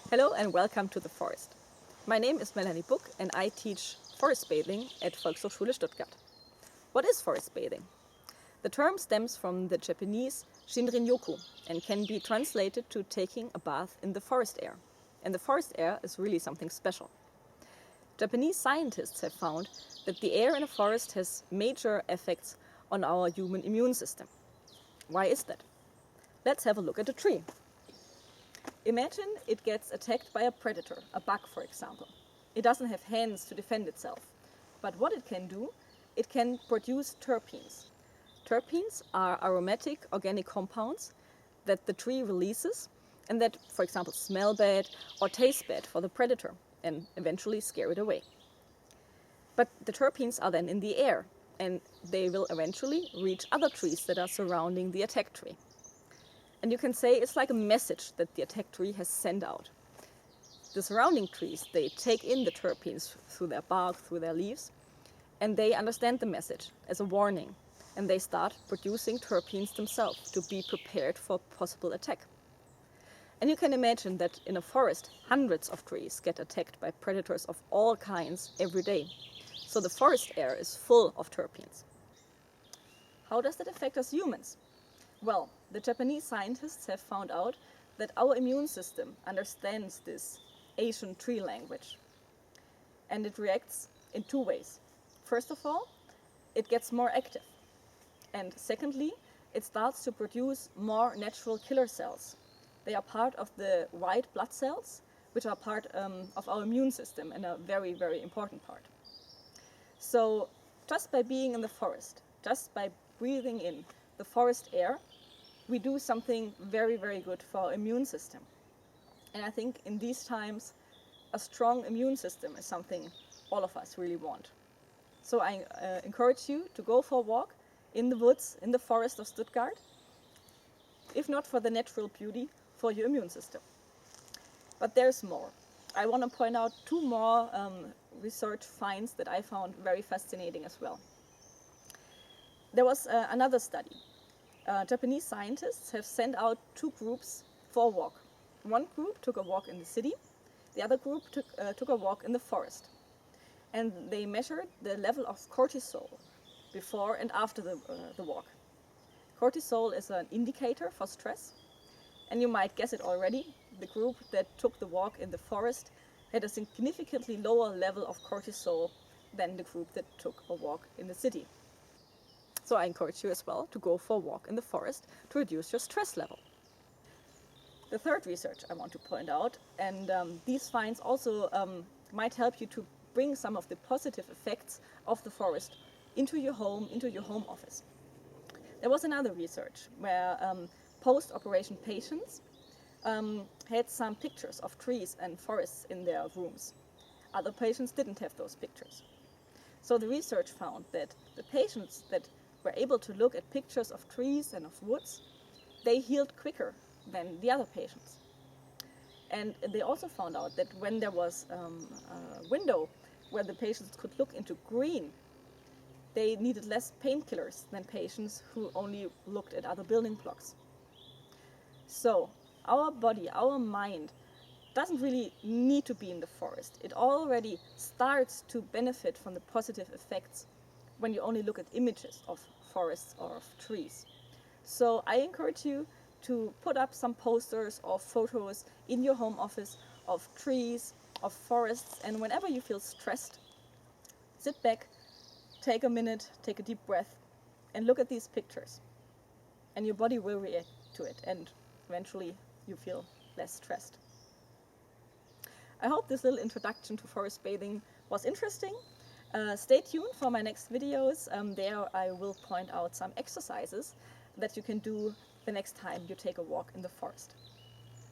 Hello and welcome to the forest. My name is Melanie Buck and I teach forest bathing at Volkshochschule Stuttgart. What is forest bathing? The term stems from the Japanese Shinrin Yoku and can be translated to taking a bath in the forest air. And the forest air is really something special. Japanese scientists have found that the air in a forest has major effects on our human immune system. Why is that? Let's have a look at a tree. Imagine it gets attacked by a predator, a bug for example. It doesn't have hands to defend itself. But what it can do, it can produce terpenes. Terpenes are aromatic organic compounds that the tree releases and that, for example, smell bad or taste bad for the predator and eventually scare it away. But the terpenes are then in the air and they will eventually reach other trees that are surrounding the attacked tree. And you can say it's like a message that the attacked tree has sent out. The surrounding trees, they take in the terpenes through their bark, through their leaves, and they understand the message as a warning. And they start producing terpenes themselves to be prepared for possible attack. And you can imagine that in a forest, hundreds of trees get attacked by predators of all kinds every day. So the forest air is full of terpenes. How does that affect us humans? Well, the Japanese scientists have found out that our immune system understands this Asian tree language. And it reacts in two ways. First of all, it gets more active. And secondly, it starts to produce more natural killer cells. They are part of the white blood cells, which are part of our immune system and a very, very important part. So just by being in the forest, just by breathing in the forest air, we do something very, very good for our immune system. And I think in these times, a strong immune system is something all of us really want. So I encourage you to go for a walk in the woods, in the forest of Stuttgart, if not for the natural beauty, for your immune system. But there's more. I want to point out two more research finds that I found very fascinating as well. There was another study. Japanese scientists have sent out two groups for a walk. One group took a walk in the city, the other group took a walk in the forest. And they measured the level of cortisol before and after the walk. Cortisol is an indicator for stress, and you might guess it already, the group that took the walk in the forest had a significantly lower level of cortisol than the group that took a walk in the city. So I encourage you as well to go for a walk in the forest to reduce your stress level. The third research I want to point out, and these finds also might help you to bring some of the positive effects of the forest into your home office. There was another research where post-operation patients had some pictures of trees and forests in their rooms. Other patients didn't have those pictures. So the research found that the patients that were able to look at pictures of trees and of woods, they healed quicker than the other patients. And they also found out that when there was a window where the patients could look into green, they needed less painkillers than patients who only looked at other building blocks. So our body, our mind, doesn't really need to be in the forest. It already starts to benefit from the positive effects when you only look at images of forests or of trees. So I encourage you to put up some posters or photos in your home office of trees, of forests, and whenever you feel stressed, sit back, take a minute, take a deep breath, and look at these pictures. And your body will react to it, and eventually you feel less stressed. I hope this little introduction to forest bathing was interesting. Stay tuned for my next videos. There I will point out some exercises that you can do the next time you take a walk in the forest.